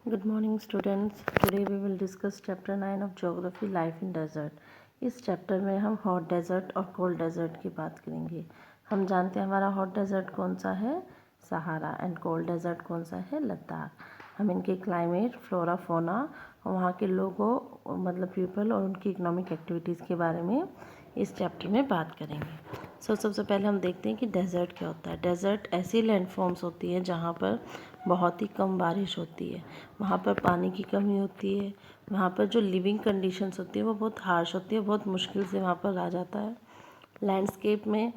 Good morning students. Today we will discuss chapter 9 of geography life in desert. इस chapter में हम hot desert और cold desert की बात करेंगे। हम जानते हैं हमारा हॉट डेजर्ट कौन सा है, सहारा, एंड कोल्ड डेजर्ट कौन सा है, लद्दाख। हम इनके क्लाइमेट, फ्लोरा, फोना, वहाँ के लोगों मतलब पीपल और उनकी इकोनॉमिक एक्टिविटीज़ के बारे में इस चैप्टर में बात करेंगे। सबसे पहले हम देखते हैं कि डेजर्ट क्या होता है। डेजर्ट ऐसी लैंडफॉर्म्स होती हैं जहाँ पर बहुत ही कम बारिश होती है, वहाँ पर पानी की कमी होती है, वहाँ पर जो लिविंग कंडीशंस होती है वो बहुत हार्श होती है, बहुत मुश्किल से वहाँ पर आ जाता है। लैंडस्केप में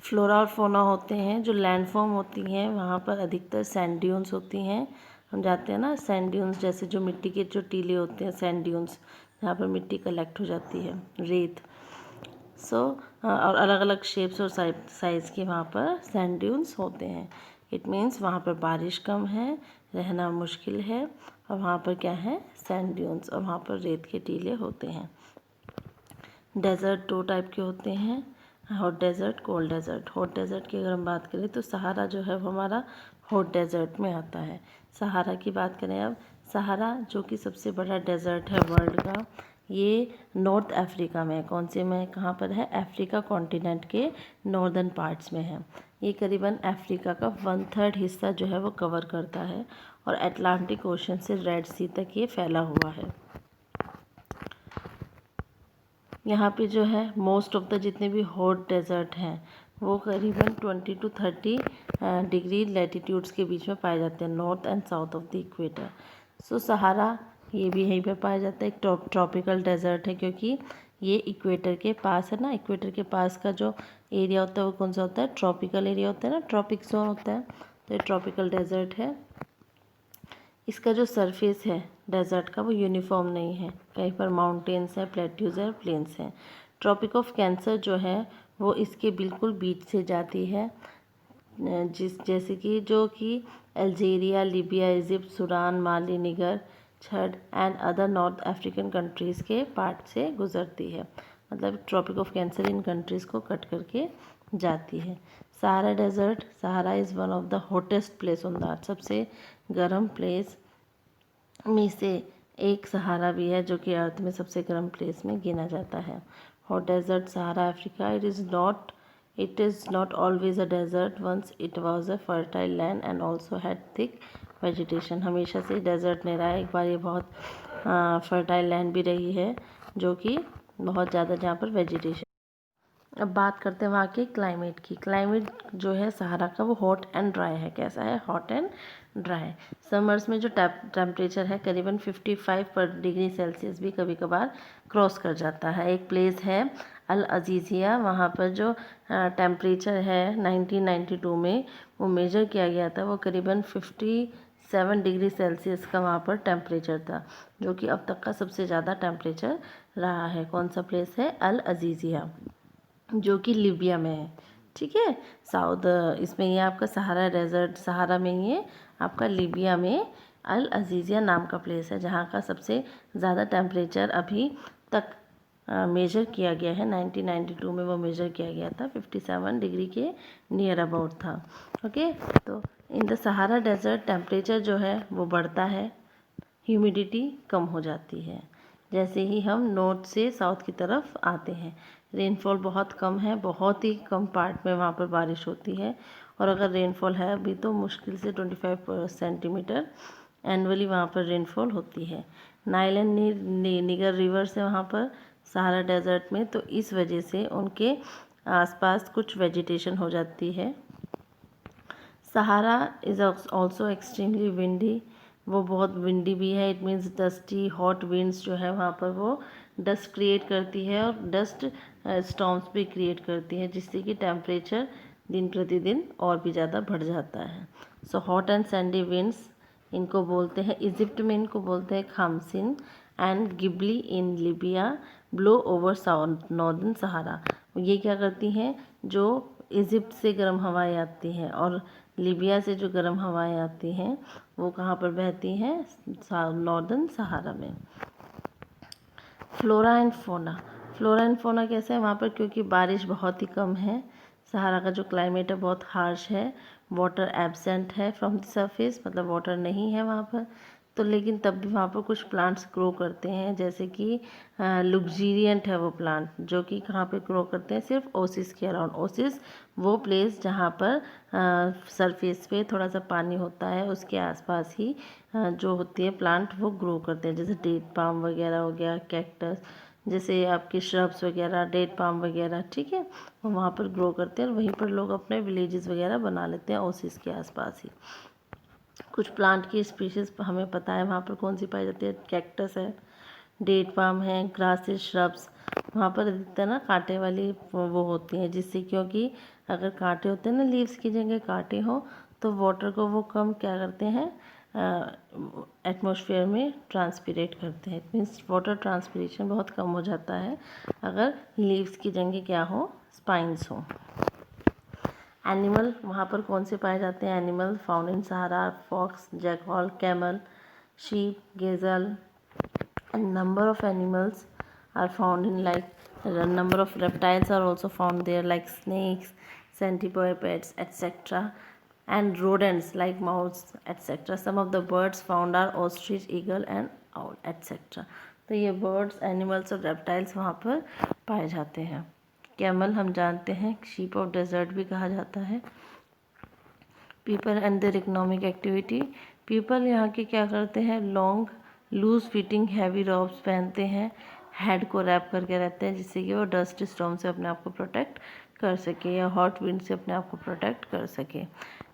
फ्लोरा और फोना होते हैं। जो लैंडफॉर्म होती हैं वहाँ पर अधिकतर सैंड ड्यून्स होती हैं। हम जाते हैं ना, सैंड ड्यून्स जैसे जो मिट्टी के जो टीले होते हैं, सैंड ड्यून्स, जहाँ पर मिट्टी कलेक्ट हो जाती है, रेत। और अलग अलग शेप्स और साइज़ के वहाँ पर सैंड ड्यून्स होते हैं। इट मीन्स वहाँ पर बारिश कम है, रहना मुश्किल है, और वहाँ पर क्या है, सैंड ड्यून्स, और वहाँ पर रेत के टीले होते हैं। डेजर्ट दो टाइप के होते हैं, hot desert, cold desert. Hot desert की अगर हम बात करें तो सहारा जो है वो हमारा हॉट डेजर्ट में आता है। सहारा की बात करें अब, सहारा जो कि सबसे बड़ा डेजर्ट है वर्ल्ड का, ये नॉर्थ अफ्रीका में है। कौन से में, कहाँ पर है, अफ्रीका कॉन्टिनेंट के नॉर्दर्न पार्ट्स में है। ये करीबन अफ्रीका का 1/3 हिस्सा जो है वो कवर करता है, और अटलांटिक ओशन से रेड सी तक ये फैला हुआ है। यहाँ पे जो है मोस्ट ऑफ द जितने भी हॉट डेजर्ट हैं वो करीबन 20 to 30 डिग्री लैटिट्यूड्स के बीच में पाए जाते हैं, north and south of the equator. Sahara ये भी यहीं पे पाया जाता है। एक ट्रॉपिकल डेजर्ट है क्योंकि ये इक्वेटर के पास है ना। इक्वेटर के पास का जो एरिया होता है वो कौन सा होता है, ट्रॉपिकल एरिया होता है ना, ट्रॉपिक जोन होता है, तो ये ट्रॉपिकल डेजर्ट है। इसका जो सरफेस है डेजर्ट का वो यूनिफॉर्म नहीं है, कहीं पर माउंटेन्स हैं, प्लेट्यूज हैं, प्लेन्स हैं। ट्रॉपिक ऑफ कैंसर जो है वो इसके बिल्कुल बीच से जाती है, जैसे कि जो कि Algeria, Libya, Egypt, Sudan, Mali, Niger, Chad and other North African countries के पार्ट से गुजरती है। मतलब ट्रॉपिक ऑफ कैंसर इन कंट्रीज़ को कट करके जाती है। Sahara desert, Sahara is one of the hottest place on the earth, सबसे गर्म प्लेस में से एक सहारा भी है जो कि अर्थ में सबसे गर्म प्लेस में गिना जाता है। Hot desert Sahara Africa, it is not always a desert. Once it was a fertile land and also had thick vegetation. हमेशा से डेजर्ट नहीं रहा है, एक बार ये बहुत फर्टाइल लैंड भी रही है जो कि बहुत ज़्यादा, जहाँ पर वेजिटेशन। अब बात करते हैं वहाँ के क्लाइमेट की। क्लाइमेट जो है सहारा का वो हॉट एंड ड्राई है। कैसा है, हॉट एंड ड्राई। समर्स में जो टेम्परेचर है करीबन 55 पर डिग्री सेल्सियस भी कभी कभार क्रॉस कर जाता है। एक प्लेस है अल अजीज़िया, वहाँ पर जो टेम्परेचर है 1992 में वो मेजर किया गया था, वो करीबन 57 डिग्री सेल्सियस का वहाँ पर टेम्परेचर था, जो कि अब तक का सबसे ज़्यादा टेम्परेचर रहा है। कौन सा प्लेस है, अल अजीज़िया, जो कि लीबिया में है। ठीक है, साउथ इसमें ये आपका सहारा डेजर्ट, सहारा में ये आपका लीबिया में अल अजीज़िया नाम का प्लेस है, जहाँ का सबसे ज़्यादा टेम्परेचर अभी तक मेजर किया गया है। 1992 में वो मेजर किया गया था, 57 डिग्री के नियर अबाउट था। ओके, तो in the Sahara desert temperature जो है वो बढ़ता है, ह्यूमिडिटी कम हो जाती है जैसे ही हम नॉर्थ से साउथ की तरफ आते हैं। रेनफॉल बहुत कम है, बहुत ही कम पार्ट में वहाँ पर बारिश होती है, और अगर रेनफॉल है अभी तो मुश्किल से 25 सेंटीमीटर एनुअली वहाँ पर रेनफॉल होती है। नाइल एंड निगर रिवर्स है वहाँ पर सहारा डेजर्ट में, तो इस वजह से उनके आसपास कुछ वेजिटेशन हो जाती है। सहारा इज़ ऑल्सो एक्सट्रीमली विंडी, वो बहुत विंडी भी है। It means dusty hot winds जो है वहाँ पर वो डस्ट क्रिएट करती है, और डस्ट स्टॉर्म्स भी क्रिएट करती है, जिससे कि टेम्परेचर दिन प्रतिदिन और भी ज़्यादा बढ़ जाता है। हॉट एंड सैंडी विंड्स इनको बोलते हैं, इजिप्ट में इनको बोलते हैं khamsin and ghibli in Libya blow over south northern Sahara. ये क्या करती हैं, जो इजिप्ट से गर्म हवाएं आती हैं और लीबिया से जो गर्म हवाएं आती हैं वो कहाँ पर बहती हैं, नॉर्दर्न सहारा में। Flora and fauna, flora and fauna कैसे है वहाँ पर, क्योंकि बारिश बहुत ही कम है, सहारा का जो क्लाइमेट है बहुत हार्श है, वाटर एब्सेंट है फ्रॉम द सरफेस, मतलब वाटर नहीं है वहाँ पर, तो लेकिन तब भी वहाँ पर कुछ प्लांट्स ग्रो करते हैं, जैसे कि लुक्जीरियंट है वो प्लांट, जो कि कहाँ पे ग्रो करते हैं, सिर्फ ओसिस के अराउंड। ओसिस वो प्लेस जहाँ पर सरफेस पे थोड़ा सा पानी होता है, उसके आसपास ही जो होती है प्लांट वो ग्रो करते हैं, जैसे डेट पाम वगैरह हो गया, कैक्टस, जैसे आपके श्रब्स वगैरह, डेट पाम वगैरह, ठीक है, वो वहाँ पर ग्रो करते हैं और वहीं पर लोग अपने विलेजेस वगैरह बना लेते हैं ओसिस के आसपास ही। कुछ प्लांट की स्पीशीज़ हमें पता है वहाँ पर कौन सी पाई जाती है, कैक्टस है, डेट पाम है, ग्रासेस, श्रब्स। वहाँ पर अधिकतर ना कांटे वाली वो होती हैं, जिससे क्योंकि अगर कांटे होते हैं ना, लीव्स की जगह कांटे हो, तो वाटर को वो कम क्या करते हैं, एटमॉस्फेयर में ट्रांसपिरेट करते हैं। मीन्स वाटर ट्रांसपिरेशन बहुत कम हो जाता है अगर लीव्स की जगह क्या हो, स्पाइंस हो। एनिमल वहाँ पर कौन से पाए जाते हैं, animal found in Sahara, fox, jackal, camel, sheep, gazelle, and number of animals are found in, like the number of reptiles are also found there, like snakes, centipedes, etc., and rodents like mouse, etc. Some of the birds found are ostrich, eagle and owl, etc. तो ये birds, animals और reptiles वहाँ पर पाए जाते हैं। Camel हम जानते हैं शीप ऑफ डेजर्ट भी कहा जाता है। People and their economic activity, people यहाँ के क्या करते हैं, long loose fitting heavy robes पहनते हैं, हेड को रैप करके रहते हैं, जिससे कि वो डस्ट स्टॉर्म से अपने आप को प्रोटेक्ट कर सके या हॉट विंड से अपने आप को प्रोटेक्ट कर सके।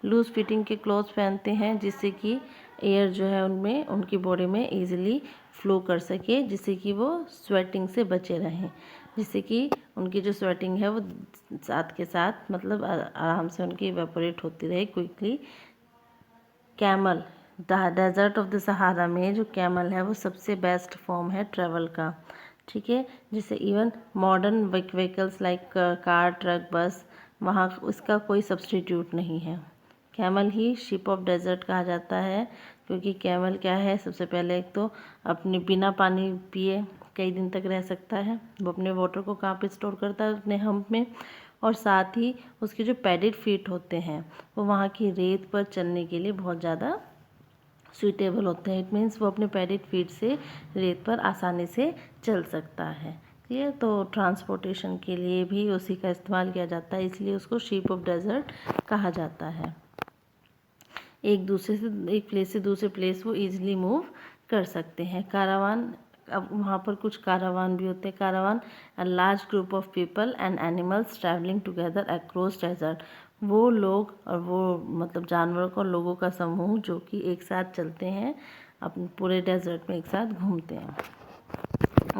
लूज फिटिंग के क्लोथ्स पहनते हैं, जिससे कि एयर जो है उनमें, उनकी बॉडी में ईजिली फ्लो कर सके, जिससे कि वो स्वेटिंग से बचे रहें, जिससे कि उनकी जो स्वेटिंग है वो साथ के साथ मतलब आराम से उनकी इवेपोरेट होती रहे quickly. Camel, desert of the Sahara में जो कैमल है वो सबसे बेस्ट फॉर्म है ट्रैवल का, ठीक है, जिससे even modern vehicles like car, truck, bus, वहाँ उसका कोई सब्स्टिट्यूट नहीं है। कैमल ही शिप ऑफ डेजर्ट कहा जाता है, क्योंकि कैमल क्या है, सबसे पहले एक तो अपने बिना पानी पिए कई दिन तक रह सकता है, वो अपने वाटर को कहाँ पे स्टोर करता है, अपने हम्प में, और साथ ही उसके जो पैडेड फीट होते हैं वो वहाँ की रेत पर चलने के लिए बहुत ज़्यादा सूटेबल होते हैं। इट मीन्स वो अपने पैडेड फीट से रेत पर आसानी से चल सकता है। ये तो ट्रांसपोर्टेशन के लिए भी उसी का इस्तेमाल किया जाता है, इसलिए उसको शीप ऑफ डेजर्ट कहा जाता है। एक प्लेस से दूसरे प्लेस वो ईजिली मूव कर सकते हैं। कारावान, अब वहाँ पर कुछ कारावान भी होते हैं। Caravan, a large group of people and animals travelling together across desert, वो लोग और वो मतलब जानवरों और लोगों का समूह जो कि एक साथ चलते हैं, अपने पूरे डेजर्ट में एक साथ घूमते हैं,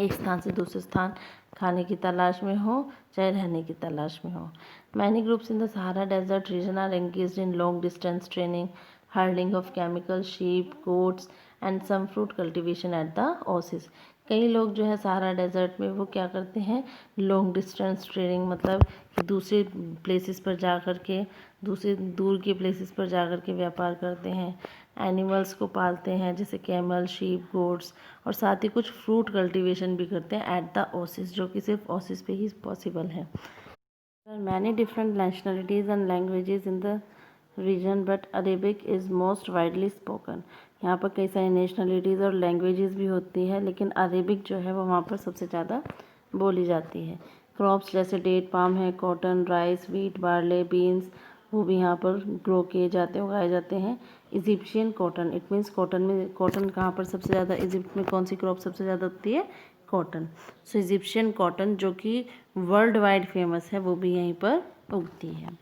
एक स्थान से दूसरे स्थान, खाने की तलाश में हो चाहे रहने की तलाश में हो। Many groups in the Sahara desert region are engaged in long distance trading, herding of camels, sheep, goats and some fruit cultivation at the oasis. कई लोग जो है सहारा डेजर्ट में वो क्या करते हैं, लॉन्ग डिस्टेंस ट्रेनिंग, मतलब कि दूसरे प्लेसेस पर जा कर के, दूसरे दूर के प्लेसेस पर जा कर के व्यापार करते हैं, एनिमल्स को पालते हैं जैसे कैमल, शीप, गोट्स, और साथ ही कुछ फ्रूट कल्टीवेशन भी करते हैं एट द ओसिस, जो कि सिर्फ ओसिस पे ही पॉसिबल है। There are many different nationalities and languages in the region, but Arabic is most widely spoken. यहाँ पर कई सारी नेशनलिटीज़ और लैंग्वेजेस भी होती है, लेकिन अरेबिक जो है वो वहाँ पर सबसे ज़्यादा बोली जाती है। क्रॉप्स जैसे डेट पाम है, cotton, rice, wheat, barley, beans, वो भी यहाँ पर ग्रो किए जाते हैं, उगाए जाते हैं। Egyptian cotton, it means cotton कहाँ पर सबसे ज़्यादा, इजिप्ट में कौन सी क्रॉप सबसे ज़्यादा होती है, कॉटन। सो इजिप्शियन कॉटन जो कि वर्ल्ड वाइड फेमस है, वो भी यहीं पर उगती है।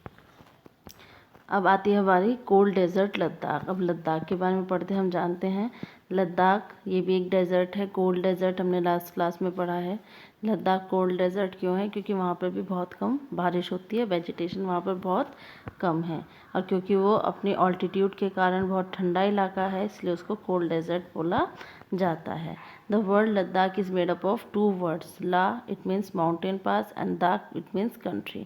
अब आती है हमारी कोल्ड डेजर्ट लद्दाख। अब लद्दाख के बारे में पढ़ते हैं। हम जानते हैं लद्दाख ये भी एक डेजर्ट है, कोल्ड डेजर्ट, हमने लास्ट क्लास में पढ़ा है। लद्दाख कोल्ड डेजर्ट क्यों है, क्योंकि वहाँ पर भी बहुत कम बारिश होती है, वेजिटेशन वहाँ पर बहुत कम है, और क्योंकि वो अपनी ऑल्टीट्यूड के कारण बहुत ठंडा इलाका है, इसलिए उसको कोल्ड डेजर्ट बोला जाता है। The word Ladakh is made up of 2 words, ला it means mountain pass and दाख इट मीन्स कंट्री।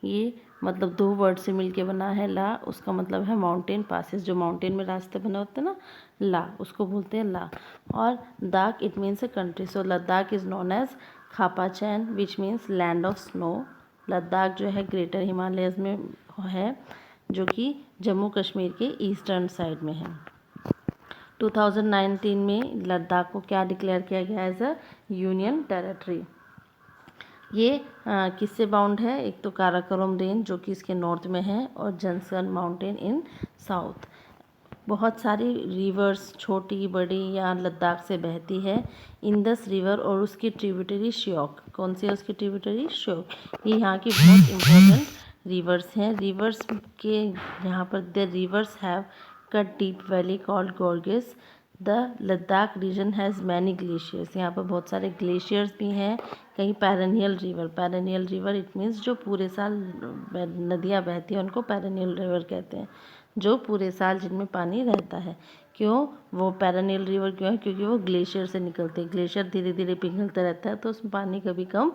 ये मतलब 2 वर्ड से मिलके बना है। ला उसका मतलब है माउंटेन पासेस, जो माउंटेन में रास्ते बने होते हैं ना, ला उसको बोलते हैं ला, और dak it means a country. So Ladakh is known as Khapachan which means land of snow. Ladakh जो है ग्रेटर हिमालयस में है, जो कि जम्मू कश्मीर के ईस्टर्न साइड में है। 2019 में लद्दाख को क्या डिक्लेयर किया गया एज अ यूनियन टेरिटरी। ये किससे बाउंड है? एक तो काराकोरम रेंज जो कि इसके नॉर्थ में है और जनसन माउंटेन इन साउथ। बहुत सारी रिवर्स छोटी बड़ी यहाँ लद्दाख से बहती है। इंदस रिवर और उसकी ट्रिब्यूटरी श्योक। कौन सी है उसकी ट्रिब्यूटरी? श्योक। ये यहाँ की बहुत इम्पोर्टेंट रिवर्स हैं। रिवर्स के यहाँ पर the rivers have cut deep valley called gorges. The Ladakh region has many glaciers. यहाँ पर बहुत सारे ग्लेशियर्स भी हैं। कहीं पैरेनियल रिवर इट मीन्स जो पूरे साल नदियाँ बहती हैं उनको पैरेनियल रिवर कहते हैं, जो पूरे साल जिनमें पानी रहता है। क्यों वो पैरेनियल रिवर क्यों है? क्योंकि वो ग्लेशियर से निकलते हैं। ग्लेशियर धीरे धीरे पिघलता रहता है तो उसमें पानी कभी कम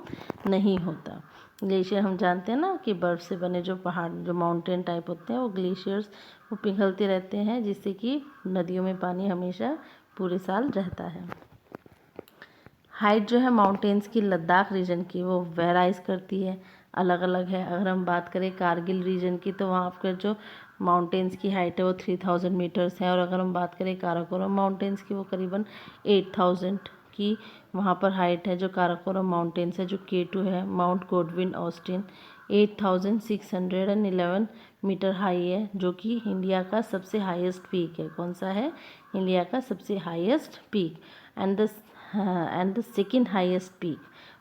नहीं होता। ग्लेशियर हम जानते हैं ना कि बर्फ़ से बने जो पहाड़ जो माउंटेन टाइप होते हैं वो ग्लेशियर्स वो पिघलते रहते हैं, जिससे कि नदियों में पानी हमेशा पूरे साल रहता है। हाइट जो है माउंटेन्स की लद्दाख रीजन की वो वेराइज करती है, अलग अलग है। अगर हम बात करें कारगिल रीजन की तो वहाँ पर जो माउंटेन्स की हाइट है वो 3000 मीटर्स है। और अगर हम बात करें काराकोरम माउंटेन्स की वो करीबन 8000 की वहाँ पर हाइट है। जो काराकोरम माउंटेन्स है जो K2 है, Mount Godwin Austen 8611 metre high है, जो कि इंडिया का सबसे हाईएस्ट पीक है। कौन सा है? इंडिया का सबसे highest peak and the second highest peak,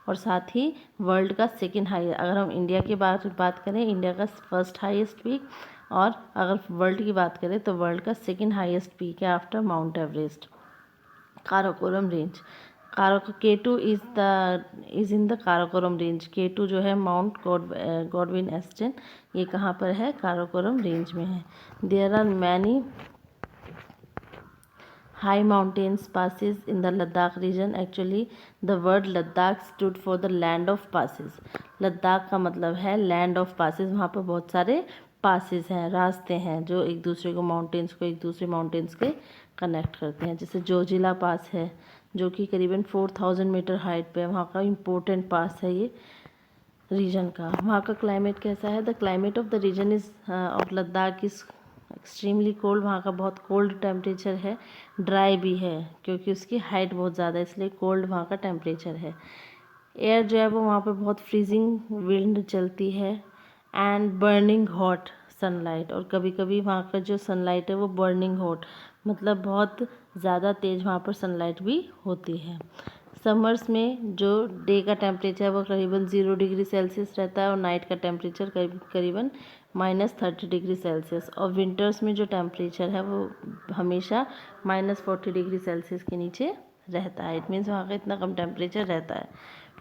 और साथ ही वर्ल्ड का सेकेंड हाईएस्ट। अगर हम इंडिया की बात करें, इंडिया का फर्स्ट हाईएस्ट पीक, और अगर वर्ल्ड की बात करें तो वर्ल्ड का सेकेंड हाईएस्ट पीक है after mount Everest. Karakoram range K2 is in the Karakoram range. K2 जो है माउंट गॉडविन ऑस्टिन, ये कहाँ पर है? काराकोरम रेंज में है। There are many high mountains passes in the Ladakh region. Actually the word Ladakh stood for the land of passes. Ladakh का मतलब है लैंड ऑफ पासिस। वहाँ पर बहुत सारे पासिस हैं, रास्ते हैं जो एक दूसरे को माउंटेन्स को एक दूसरे माउंटेन्स के कनेक्ट करते हैं। जैसे जोजिला पास है जो कि करीबन 4000 मीटर हाइट पे है। वहाँ का इम्पोर्टेंट पास है ये रीजन का। वहाँ का क्लाइमेट कैसा है? The climate of the region is of Ladakh is extremely cold. वहाँ का बहुत कोल्ड टेम्परेचर है। ड्राई भी है क्योंकि उसकी हाइट बहुत ज़्यादा है, इसलिए कोल्ड वहाँ का टेम्परेचर है। एयर जो है वो वहाँ पे बहुत फ्रीजिंग विंड चलती है एंड बर्निंग हॉट सनलाइट। और कभी कभी वहाँ का जो सनलाइट है वो बर्निंग हॉट मतलब बहुत ज़्यादा तेज़ वहाँ पर सनलाइट भी होती है। समर्स में जो डे का टेम्परेचर है वो करीबन 0 डिग्री सेल्सियस रहता है और नाइट का टेम्परेचर करीबन -30 डिग्री सेल्सियस। और विंटर्स में जो टेम्परेचर है वो हमेशा -40 डिग्री सेल्सियस के नीचे रहता है। इट मीन्स वहाँ का इतना कम टेम्परेचर रहता है।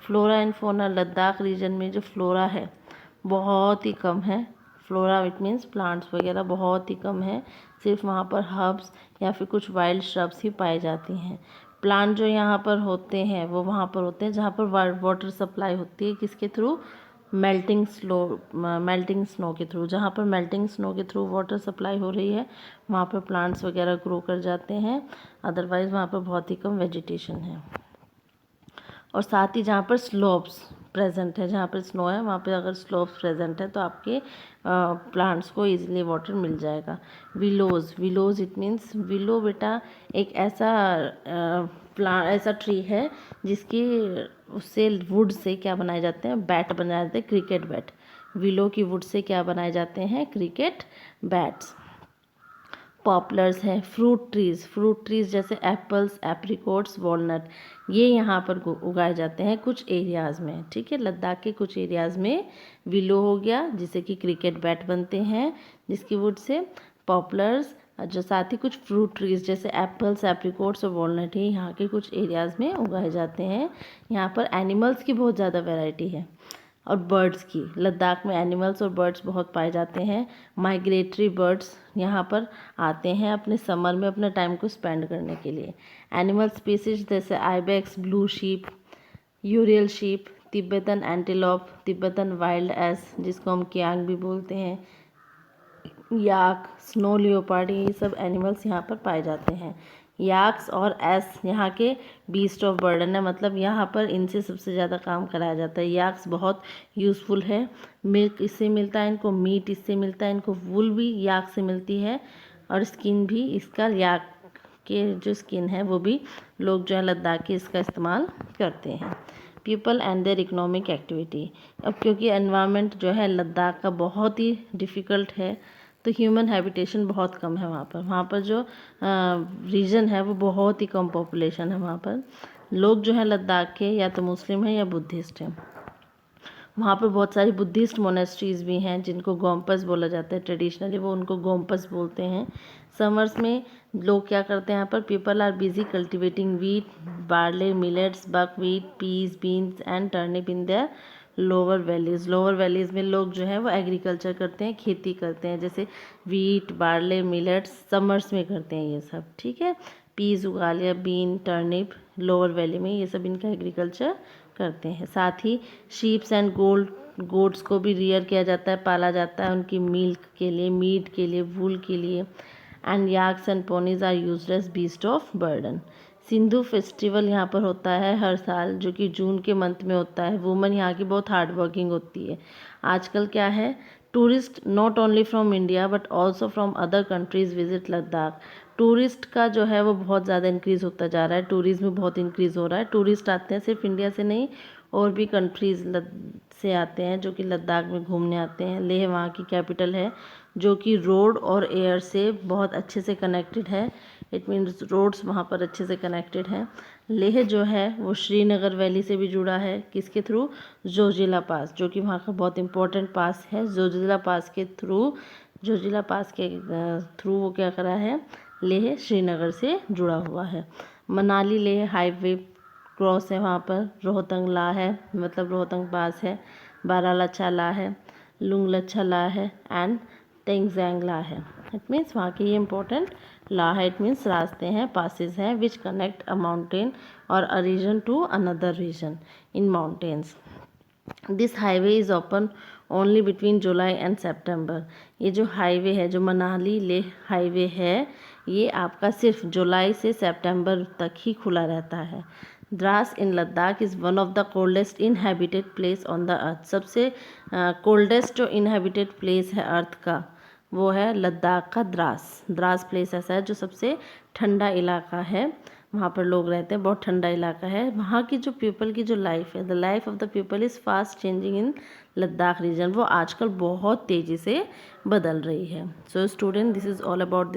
Flora and fauna Ladakh region में जो फ्लोरा है बहुत ही कम है। फ्लोरा इट मीन्स प्लांट्स वगैरह बहुत ही कम है। सिर्फ वहाँ पर हर्ब्स या फिर कुछ वाइल्ड श्रब्स ही पाई जाती हैं। प्लांट जो यहाँ पर होते हैं वो वहाँ पर होते हैं जहाँ पर वाटर सप्लाई होती है। किसके थ्रू? मेल्टिंग स्नो के थ्रू। जहाँ पर मेल्टिंग स्नो के थ्रू वाटर सप्लाई हो रही है वहाँ पर प्लांट्स वगैरह ग्रो कर जाते हैं। अदरवाइज़ वहाँ पर बहुत ही कम वेजिटेशन है। और साथ ही जहाँ पर स्लोप्स प्रेजेंट है, जहाँ पर स्नो है वहाँ पर अगर स्लोप्स प्रेजेंट है तो आपके प्लांट्स को इजीली वाटर मिल जाएगा। विलोज इट मीन्स विलो बेटा एक ऐसा ट्री है जिसकी उससे वुड से क्या बनाए जाते हैं? बैट बनाए जाते हैं, क्रिकेट बैट। विलो की वुड से क्या बनाए जाते हैं? Cricket bats. पॉपुलर्स हैं। फ्रूट ट्रीज़ जैसे एप्पल्स, एप्रिकॉट्स, वॉलनट, ये यहाँ पर उगाए जाते हैं कुछ एरियाज़ में। ठीक है, लद्दाख के कुछ एरियाज़ में विलो हो गया जिससे कि क्रिकेट बैट बनते हैं जिसकी वुड से। पॉपुलर्स जो साथ ही कुछ फ्रूट ट्रीज़ जैसे एप्पल्स, एप्रिकॉट्स और वॉलनट ही यहाँ के कुछ एरियाज़ में उगाए जाते हैं। यहाँ पर एनिमल्स की बहुत ज़्यादा वैरायटी है और बर्ड्स की। लद्दाख में एनिमल्स और बर्ड्स बहुत पाए जाते हैं। माइग्रेटरी बर्ड्स यहाँ पर आते हैं अपने समर में अपने टाइम को स्पेंड करने के लिए। एनिमल स्पीसीज जैसे ibex, blue sheep, urial sheep, Tibetan antelope, Tibetan wild ass जिसको हम कियांग भी बोलते हैं, याक, स्नो लियोपार्ड, ये सब एनिमल्स यहाँ पर पाए जाते हैं। याक्स और एस यहाँ के बीस्ट ऑफ बर्डन है, मतलब यहाँ पर इनसे सबसे ज़्यादा काम कराया जाता है। याक्स बहुत यूज़फुल है, मिल्क इससे मिलता है इनको, मीट इससे मिलता है इनको, वूल भी याक से मिलती है और स्किन भी इसका, याक के जो स्किन है वो भी लोग जो है लद्दाख के इसका इस्तेमाल करते हैं। People and their economic activity, अब क्योंकि एनवायरनमेंट जो है लद्दाख का बहुत ही डिफ़िकल्ट है, तो ह्यूमन हैबिटेशन बहुत कम है वहाँ पर जो रीजन है वो बहुत ही कम पॉपुलेशन है वहाँ पर। लोग जो है लद्दाख के या तो मुस्लिम हैं या बुद्धिस्ट हैं। वहाँ पर बहुत सारी बुद्धिस्ट मोनेस्ट्रीज़ भी हैं जिनको गोम्पस बोला जाता है, ट्रेडिशनली वो उनको गोम्पस बोलते हैं। समर्स में लोग क्या करते हैं यहाँ पर, people are busy cultivating wheat, barley, millets, buckwheat, peas, beans and turnip in their lower valleys. Lower valleys में लोग जो है वो एग्रीकल्चर करते हैं, खेती करते हैं, जैसे वीट, बार्ले, मिलेट्स समर्स में करते हैं ये सब, ठीक है। पीस उगा लिया, बीन, टर्निप लोअर वैली में, ये सब इनका एग्रीकल्चर करते हैं। साथ ही शीप्स एंड गोट्स को भी रियर किया जाता है, पाला जाता है उनकी मिल्क के लिए, मीट के लिए, वूल के लिए। And yaks and ponies are used as beast of burden. Sindhu festival यहाँ पर होता है हर साल, जो कि जून के मंथ में होता है। वुमन यहाँ की बहुत हार्ड वर्किंग होती है। आजकल क्या है, tourist not only from India but also from other countries visit Ladakh. Tourist का जो है वो बहुत ज़्यादा इंक्रीज़ होता जा रहा है, टूरिज़्म में बहुत इंक्रीज़ हो रहा है। टूरिस्ट आते हैं सिर्फ इंडिया से नहीं, और भी कंट्रीज़ से आते हैं जो कि लद्दाख में घूमने आते हैं। लेह वहाँ की कैपिटल है, जो कि रोड और एयर से बहुत अच्छे से कनेक्टेड है। इट मीन्स रोड्स वहाँ पर अच्छे से कनेक्टेड हैं। लेह जो है वो श्रीनगर वैली से भी जुड़ा है, किसके थ्रू, जोजिला पास, जो कि वहाँ का बहुत इंपॉर्टेंट पास है। जोजिला पास के थ्रू वो क्या करा है, लेह श्रीनगर से जुड़ा हुआ है। मनाली लेह हाईवे क्रॉस है वहाँ पर। रोहतंग ला है, मतलब रोहतंग पास है। बारालाचा ला है, लुंगलच्छा ला है एंड तेंगजैंग ला है। इट मीन्स वहाँ की ये इंपॉर्टेंट ला है, इट मीन्स रास्ते हैं, पासेस हैं विच कनेक्ट अ माउंटेन और a region to another region in mountains. This highway is open only between July and September. ये जो हाईवे है, जो मनाली लेह हाईवे है, ये आपका सिर्फ जुलाई से सितंबर तक ही खुला रहता है। Dras in Ladakh is one of the coldest inhabited place on the earth. सबसे कोल्डेस्ट जो इनहेबिटेड प्लेस है अर्थ का, वो है लद्दाख का द्रास। द्रास प्लेस ऐसा है जो सबसे ठंडा इलाका है, वहाँ पर लोग रहते हैं, बहुत ठंडा इलाका है। वहाँ की जो पीपल की जो लाइफ है, the life of the people is fast changing in Ladakh region, वो आजकल बहुत तेज़ी से बदल रही है। So student, this is all about this